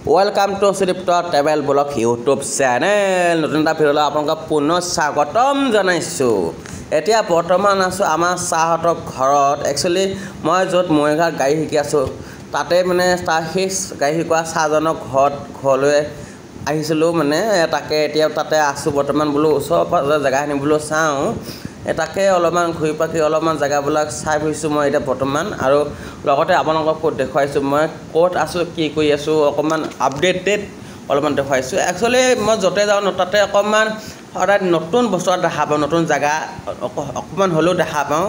Welcome to Sudipto Travel Blog YouTube channel. নতুন এটা ভিডিঅ'লৈ আপোনালোকক পুনৰ স্বাগতম জনাইছো। এতিয়া বৰ্তমান আছো আমাৰ চাহতৰ ঘৰত। একচুয়ালি মই য'ত মহিঘাট গাড়ী শিকি আছো তাতে মানে সেই গাড়ী শিকোৱা চাহজনৰ ঘৰলৈ আহিছিলো মানে তাকে এতিয়া তাতে আছো বৰ্তমান বোলো ওচৰৰ জেগাখিনি বোলো চাওঁ এটাকে অলপমান ঘুৰি পাকি অলপমান জেগাবিলাক চাই ফুৰিছো মই এটা বৰ্তমান আৰু লগতে আপোনালোকক ক'ত দেখাইছো মই ক'ত আছো কি কৰি আছো অকমান আপডেটেড অলপমান দেখাইছো একচুয়ালি মই যতে যাওঁ তাতে অকমান সদায় নতুন বস্তু দেখা পাওঁ নতুন জেগা অকমান হলেও দেখা পাওঁ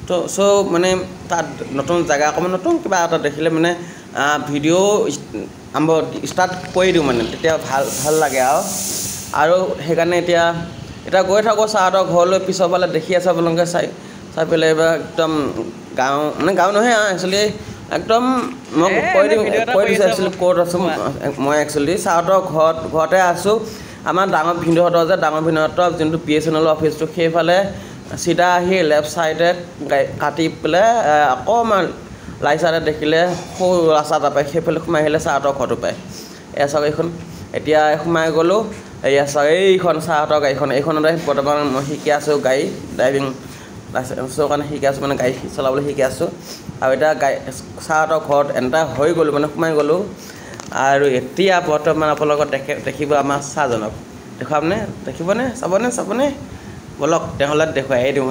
তো সো মানে তাত নতুন জেগা অকমান নতুন কিবা এটা দেখিলে মানে ভিডিও আৰম্ভ ষ্টাৰ্ট কৰি দিওঁ মানে তেতিয়া ভাল লাগে আৰু সেইকাৰণে এতিয়া গৈ থাকো চাহতৰ ঘৰলৈ পিছৰফালে দেখি আছে আপোনালোকে চাই পেলাই একদম গাঁও মানে গাঁও নহয় একচুয়ালি একদম মই কৈ দিছো একচুয়ালি ক'ত আছো মই একচুয়ালি চাহতৰ ঘৰতে আছো আমাৰ ডাঙৰ ভিন্দহঁতৰ যে ডাঙৰ ভিন্দহঁতৰ যোনটো BSNL অফিচটো সেইফালে সিধা আহি লেফট সাইডে কাটি পেলাই অকমান লাইট সাইডে দেখিলে সৰু ৰাস্তা এটা পায় সেইফালে সোমাই আহিলে চাহতৰ ঘৰটো পায় এছাক এইখন এতিয়া সোমাই গ'লো এইখন চাহতৰ গাড়ীখন এইখনতে বৰ্তমান মই শিকি আছো গাড়ী ড্ৰাইভিং লাইচেন্সৰ কাৰণে শিকি আছো মানে গাড়ী চলাবলৈ শিকি আছো আৰু এটা চাহতৰ ঘৰত এণ্টাৰ হৈ গ'লো মানে সোমাই গ'লো আৰু এতিয়া বৰ্তমান আপোনালোকক দেখিব আমাৰ চাহজনক দেখামনে দেখিবনে চাবনে বলক তেওঁলৈ দেখুৱাই দিওঁ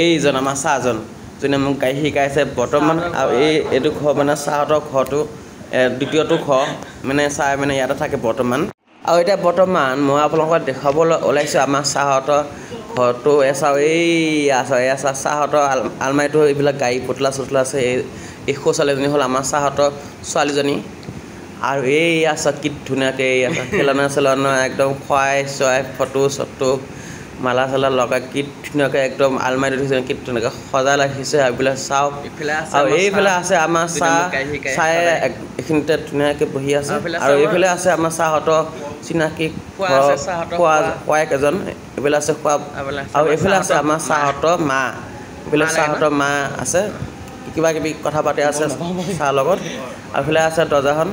এইজন আমাৰ চাহজন যোনে মোক গাড়ী শিকাইছে বৰ্তমান আৰু এইটো ঘৰ মানে চাহতৰ ঘৰটো দ্বিতীয়টো ঘৰ মানে চাহ মানে ইয়াতে থাকে বৰ্তমান আৰু এটা বৰ্তমান মই আপোনালোকক দেখাবলৈ ওলাইছো আমাৰ চাহতৰ ঘৰটো এছা চাহতৰ আলমাৰিটো এইবিলাক গাড়ী পুতলা চুতলা আছে এই ছোৱালীজনী হ'ল আমাৰ চাহতৰ ছোৱালীজনী আৰু আছে কি ধুনীয়াকৈ খেলনা একদম খুৱাই চৰাই ফটো মালা চালা লগাই কি ধুনীয়াকৈ একদম আলমাৰিটো দিছে কি ধুনীয়াকৈ সজাই ৰাখিছে এইবিলাক চাওক আৰু এইফালে আছে আমাৰ চাই এইখিনিতে ধুনীয়াকৈ বহি আছে আৰু এইফালে আছে আমাৰ চাহতৰ চিনাকি খুৱাক এজন এইফালে আছে খোৱা আৰু এইফালে আছে আমাৰ চাহতৰ মা এইফালে চাহতৰ মা আছে কিবা কিবি কথা পাতি আছে চাহ লগত আৰু এইফালে আছে দৰ্জাখন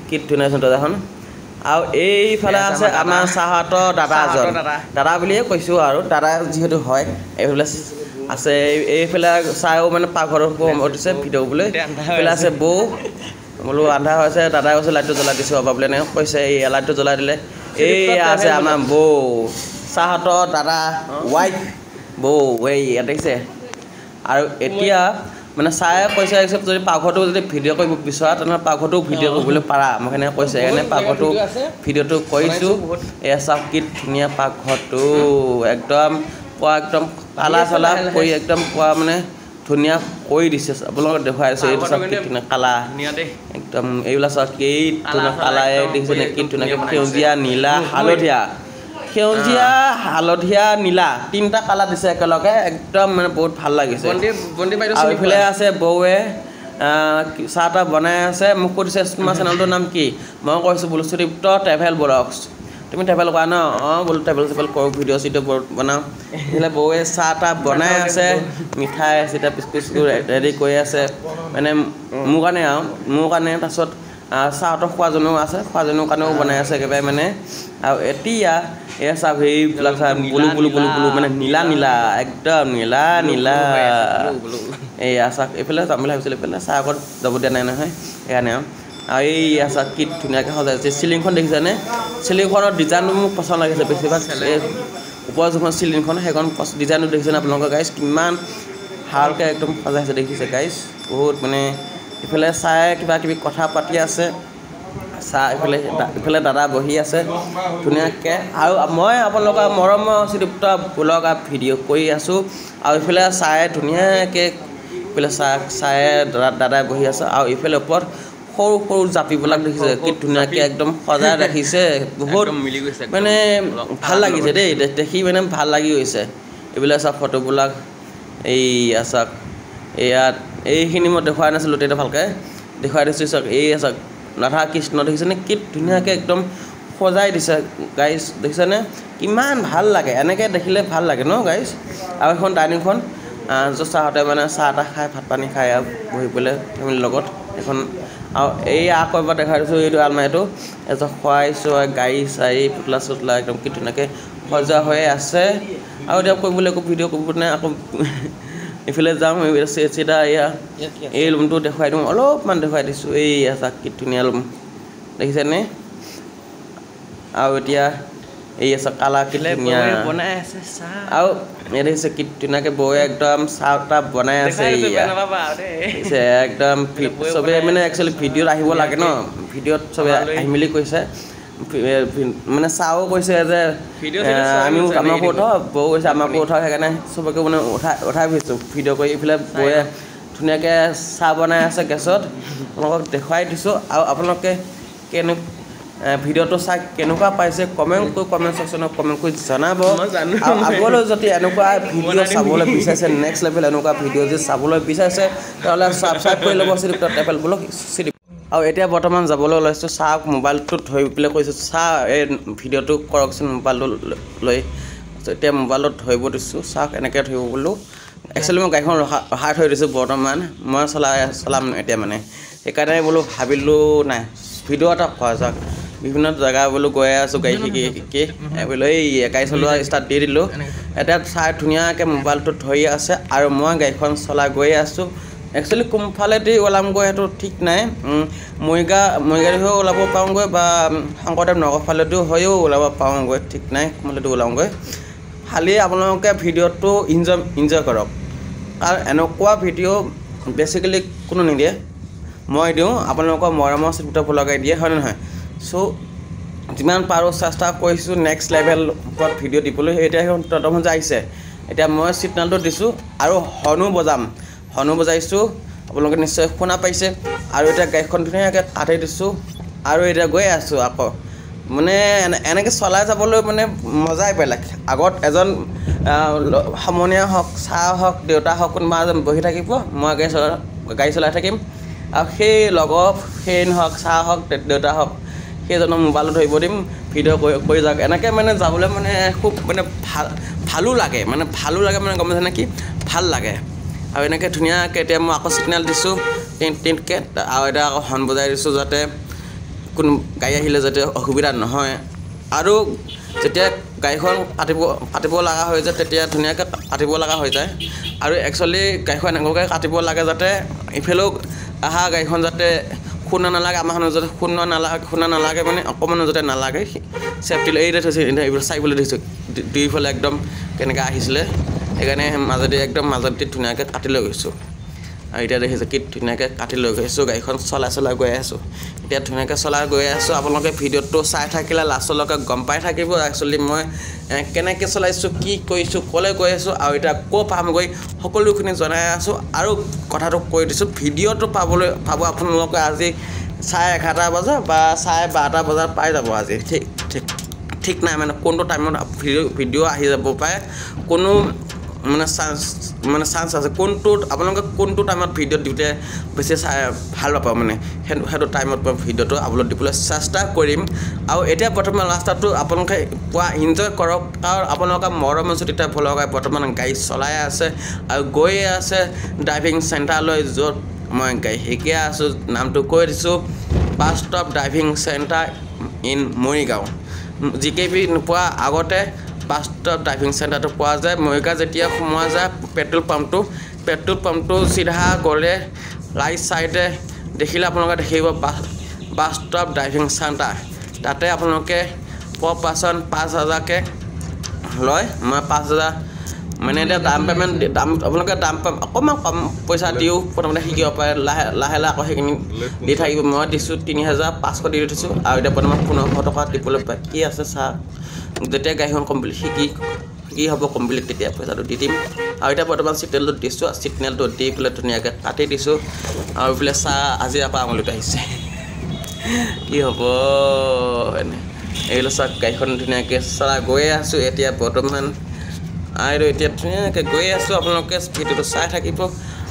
কি ধুনীয়া দৰ্জাখন আৰু এইফালে আছে আমাৰ চাহতৰ দাদা বুলিয়ে কৈছো আৰু দাদা যিহেতু হয় এইফালে আছে এইফালে চাইও মানে পাকঘৰত দিছে ভিডিঅ' বোলে এইফালে আছে বৌ বোলো আন্ধাৰ হৈছে দাদাই কৈছে লাইটটো জ্বলাই দিছো বোলে এনেকৈ কৈছে এই লাইটটো জ্বলাই দিলে আছে আমাৰ বৌ চাহতৰ দাদা ৱাইফ বৌ দেখিছে আৰু এতিয়া মানে চাই কৈছে যদি পাকঘৰটো যদি ভিডিঅ' কৰিব বিচৰা তেনেহ'লে পাকঘৰটো ভিডিঅ' কৰিবলৈ পাৰা মোক সেনেকৈ কৈছে সেইকাৰণে পাকঘৰটো ভিডিঅ'টো কৰিছোঁ চাওক কি ধুনীয়া পাকঘৰটো একদম কালা চালা কৰি একদম পোৱা মানে ধুনীয়া কৰি দিছে আপোনালোকক দেখুৱাই আছো এইটো চাওক কি ধুনীয়া কালা একদম এইবিলাক চাওক কি ধুনীয়া কালাই দেখিছে নে কি ধুনীয়াকৈ সেউজীয়া নীলা হালধীয়া নীলা তিনিটা কালাৰ দিছে একেলগে একদম মানে বহুত ভাল লাগিছে আৰু এইফালে আছে বৌৱে চাহ তাহ বনাই আছে মোক সুধিছে তোমাৰ চেনেলটোৰ নাম কি মই কৈছোঁ বোলো সুদীপ্ত ট্ৰেভেল ব্লগছ তুমি ট্ৰেভেল কৰা ন বোলো ট্ৰেভেল কৰোঁ ভিডিঅ' চিডিঅ' বনাওঁ এইফালে বৌৱে চাহ তাহ বনাই আছে মিঠাই চিঠা বিস্কুট ৰেডি কৰি আছে মানে মোৰ কাৰণে তাৰপিছত চাহতৰ খোৱাজনো আছে খোৱাজনৰ কাৰণেও বনাই আছে একেবাৰে মানে আৰু এতিয়া চাহ সেইবিলাক চাহ বুলু মানে নীলা একদম নীলা চাহ এইফালে যাম বুলি ভাবিছিলোঁ এইফালে চাহ আগত যাব দিয়া নাই নহয় সেইকাৰণে আৰু চাহ কি ধুনীয়াকৈ সজাইছে চিলিংখন দেখিছেনে চিলিংখনৰ ডিজাইনটো মোক পচন্দ লাগিছে বেছিভাগ ওপৰৰ যোনখন চিলিংখন সেইখন ডিজাইনটো দেখিছেনে আপোনালোকৰ গাইজ কিমান ভালকৈ একদম সজাইছে দেখিছে গাইজ বহুত মানে ইফালে চাই কিবা কিবি কথা পাতি আছে চাহ ইফালে দাদা বহি আছে ধুনীয়াকৈ আৰু মই আপোনালোকৰ মৰমৰ সুদীপ্ত ব্লগ ভিডিঅ' কৰি আছোঁ আৰু ইফালে চাই ধুনীয়াকৈ ইফালে চাই দাদাই বহি আছে আৰু ইফালে ওপৰত সৰু জাপিবিলাক দেখিছে কি ধুনীয়াকৈ একদম সজাই ৰাখিছে বহুত মানে ভাল লাগিছে দেই দেখি মানে ভাল লাগি গৈছে এইবিলাক চাওক ফটোবিলাক চাওক এইখিনি মই দেখুৱাই নাছিলোঁ তেতিয়া ভালকৈ দেখুৱাই দিছোঁ চাওক চাওক ৰাধা কৃষ্ণ দেখিছেনে কি ধুনীয়াকৈ একদম সজাই দিছে গাইজ দেখিছেনে কিমান ভাল লাগে এনেকৈ দেখিলে ভাল লাগে ন গাইজ আৰু এখন ডাইনিংখন য'ত চাহতে মানে চাহ তাহ খাই ভাত পানী খাই আৰু বহি পেলাই ফেমিলিৰ লগত এখন আৰু এই আকৌ এবাৰ দেখাই দিছোঁ এইটো আলমাৰীটো এজক খোৱাইছোঁ গাড়ী চাড়ী পুতলা চুতলা একদম কি ধুনীয়াকৈ সজোৱা হৈ আছে আৰু এতিয়া কৰিবলৈ একো ভিডিঅ' কৰিব নাই আকৌ ইফালে যাম চিধা এয়া এই ৰুমটো দেখুৱাই দিওঁ অলপমান দেখুৱাই দিছোঁ এই চাওক কি ধুনীয়া ৰুম দেখিছেনে আৰু এতিয়া এই আছে কালা কি ধুনীয়া বনাই আছে চাহ আৰু এই দেখিছে কি ধুনীয়াকৈ বৌয়ে একদম চাহ তাহ বনাই আছে একদম চবে মানে একচুৱেলি ভিডিঅ'ত আহিব লাগে ন ভিডিঅ'ত চবে আহি মেলি কৈছে মানে চাও কৈছে যে আমিও আমাকো উঠাও বৌ কৈছে আমাকো উঠাও সেইকাৰণে চবকে মানে উঠাই ফুৰিছোঁ ভিডিঅ' কৰি এইফালে বৌয়ে ধুনীয়াকৈ চাহ বনাই আছে গেছত আপোনালোকক দেখুৱাই দিছোঁ আৰু আপোনালোকে ভিডিঅ'টো চাই কেনেকুৱা পাইছে কমেণ্ট ছেকশ্যনত কমেণ্ট কৰি জনাব আৰু আগলৈ যদি এনেকুৱা ভিডিঅ' চাবলৈ বিচাৰিছে নেক্সট লেভেল এনেকুৱা ভিডিঅ' যদি চাবলৈ বিচাৰিছে তেতিয়াহ'লে ছাবস্ক্ৰাইব কৰি ল'ব শ্ৰীদীপ্ত ট্ৰেভেল ব্লগ আৰু এতিয়া বৰ্তমান যাবলৈ ওলাইছোঁ চাহ মোবাইলটোত ধৰি পেলাই কৈছোঁ চাহ এই ভিডিঅ'টো কৰকচোন মোবাইলটো লৈ এতিয়া মোবাইলত ধৰিব দিছোঁ চাহ এনেকৈ ধৰিব বোলো একচুৱেলি মই গাড়ীখন ৰখাই থৈ দিছোঁ বৰ্তমান মই চলাম এতিয়া মানে সেইকাৰণে বোলো ভাবিলোঁ নাই ভিডিঅ' এটা খোৱা যাওক বিভিন্ন জেগা বোলো গৈ আছোঁ গাড়ী শিকি বোলো এই গাড়ী চলোৱা ষ্টাৰ্ট দি দিলোঁ এতিয়া চাই ধুনীয়াকৈ মোবাইলটো ধৰি আছে আৰু মই গাড়ীখন চলাই গৈ আছোঁ একচুৱেলি কোনফালেদি ওলামগৈ সেইটো ঠিক নাই মৰিগাঁও হৈও ওলাব পাৰোঁগৈ বা শংকৰদেৱ নগৰ ফালেদিও হৈও ওলাব পাৰোঁগৈ ঠিক নাই কোনফালেদি ওলাওঁগৈ খালি আপোনালোকে ভিডিঅ'টো ইনজয় কৰক কাৰণ এনেকুৱা ভিডিঅ' বেচিকেলি কোনো নিদিয়ে মই দিওঁ আপোনালোকৰ মৰমৰ চিত্ৰ লগাই দিয়ে হয় নে নহয় চ' যিমান পাৰোঁ চেষ্টা কৰিছোঁ নেক্সট লেভেল ওপৰত ভিডিঅ' দিবলৈ এতিয়া তদন্ত আহিছে এতিয়া মই ছিগনেলটো দিছোঁ আৰু হৰ্ণো বজাইছোঁ আপোনালোকে নিশ্চয় শুনা পাইছে আৰু এতিয়া গাড়ীখন ধুনীয়াকৈ কাটি দিছোঁ আৰু এতিয়া গৈ আছোঁ আকৌ মানে এনেকৈ চলাই যাবলৈ মানে মজাই বেলেগ আগত এজন সমনীয়া হওক চাহ হওক দেউতা হওক কোনোবা এজন বহি থাকিব মই গাড়ী চলাই থাকিম আৰু সেই লগৰ ফ্ৰেণ্ড হওক চাহ হওক দেউতা হওক সেইজনৰ মোবাইলত ধৰিব দিম ভিডিঅ' কৰি যাওক এনেকৈ মানে যাবলৈ মানে খুব মানে ভালো লাগে মানে গম পাইছে নেকি ভাল লাগে আৰু এনেকৈ ধুনীয়াকৈ এতিয়া মই আকৌ ছিগনেল দিছোঁ টিনকৈ আৰু এতিয়া আকৌ হৰ্ণ বজাই দিছোঁ যাতে কোনো গাড়ী আহিলে যাতে অসুবিধা নহয় আৰু যেতিয়া গাড়ীখন কাটিব লগা হৈ যায় তেতিয়া ধুনীয়াকৈ কাটিব লগা হৈ যায় আৰু একচুৱেলি গাড়ীখন এনেকুৱাকৈ কাটিব লাগে যাতে ইফালেও অহা গাড়ীখন যাতে খুন্দা নালাগে আমাৰ যাতে খুন্দা নালাগে মানে অকণমান যাতে নালাগে চেফটি লৈ এইটো থৈছোঁ এইবোৰ চাইবলৈ দিছোঁ দুইফালে একদম কেনেকৈ আহিছিলে সেইকাৰণে মাজতে ধুনীয়াকৈ কাটি লৈ গৈছোঁ আৰু এতিয়া দেখিছোঁ কি ধুনীয়াকৈ কাটি লৈ গৈছোঁ গাড়ীখন চলাই গৈ আছোঁ এতিয়া ধুনীয়াকৈ চলাই গৈ আছোঁ আপোনালোকে ভিডিঅ'টো চাই থাকিলে লাষ্টলৈকে গম পাই থাকিব একচুৱেলি মই কেনেকৈ চলাইছোঁ কি কৰিছোঁ ক'লৈ গৈ আছোঁ আৰু এতিয়া ক'ৰ পামগৈ সকলোখিনি জনাই আছোঁ আৰু কথাটো কৈ দিছোঁ ভিডিঅ'টো পাব আপোনালোকে আজি 11:30 বজাত বা 12:30 বজাত পাই যাব আজি ঠিক নাই মানে কোনটো টাইমত ভিডিঅ' আহি যাব পাৰে কোনো মানে চান্স আছে আপোনালোকে কোনটো টাইমত ভিডিঅ' দিওঁতে বেছি ভাল পাব মানে সেইটো টাইমত মই ভিডিঅ'টো আপলোড দিবলৈ চেষ্টা কৰিম আৰু এতিয়া বৰ্তমান ৰাস্তাটো আপোনালোকে পুৱা ইনজয় কৰক কাৰণ আপোনালোকে মৰমৰ চুটিতে ভলগাই বৰ্তমান গাড়ী চলাই আছে আৰু গৈ আছে ড্ৰাইভিং চেণ্টাৰলৈ য'ত মই গাড়ী শিকি আছোঁ নামটো কৈ দিছোঁ bus stop driving centre in Morigaon GKP নোপোৱা আগতে বাছ ষ্টপ ড্ৰাইভিং চেণ্টাৰটো পোৱা যায় মৰিগাঁও যেতিয়া সোমোৱা যায় পেট্ৰল পাম্পটো চিধা গ'লে ৰাইট চাইডে দেখিলে আপোনালোকে দেখিব বাছ ষ্টপ ড্ৰাইভিং চেণ্টাৰ তাতে আপোনালোকে per person 5,000কৈ লয় মই 5,000 মানে এতিয়া দাম আপোনালোকে দাম অকণমান কম পইচা দিও প্ৰথমতে শিকিব পাৰে লাহে আকৌ সেইখিনি দি থাকিব মই দিছোঁ 3,500 দি দিছোঁ আৰু এতিয়া বৰ্তমান 1,500 টকা দিবলৈ বাকী আছে চাহ যেতিয়া গাড়ীখন কমপ্লিট শিকি হ'ব কমপ্লিট তেতিয়া পইচাটো দি দিম আৰু এতিয়া বৰ্তমান ছিগনেলটো দিছোঁ ছিগনেলটো দি পেলাই ধুনীয়াকৈ কাটি দিছোঁ আৰু এইফালে চাহ আজি আকৌ আঙুলিত আহিছে কি হ'ব এনে এইবিলাক চাহ গাড়ীখন ধুনীয়াকৈ চলাই গৈ আছোঁ এতিয়া বৰ্তমান আৰু এতিয়া ধুনীয়াকৈ গৈ আছোঁ আপোনালোকে ভিডিঅ'টো চাই থাকিব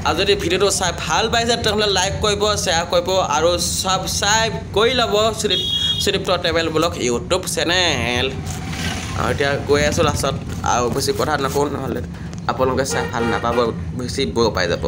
আৰু যদি ভিডিঅ'টো চাই ভাল পাইছে তেতিয়াহ'লে লাইক কৰিব শ্বেয়াৰ কৰিব আৰু ছাবস্ক্ৰাইব কৰি ল'ব শ্ৰীদীপ্ত ট্ৰেভেল ব্লগ ইউটিউব চেনেল আৰু এতিয়া গৈ আছোঁ লাষ্টত আৰু বেছি কথা নকওঁ নহ'লে আপোনালোকে চাই ভাল নাপাব বেছি বৌ পাই যাব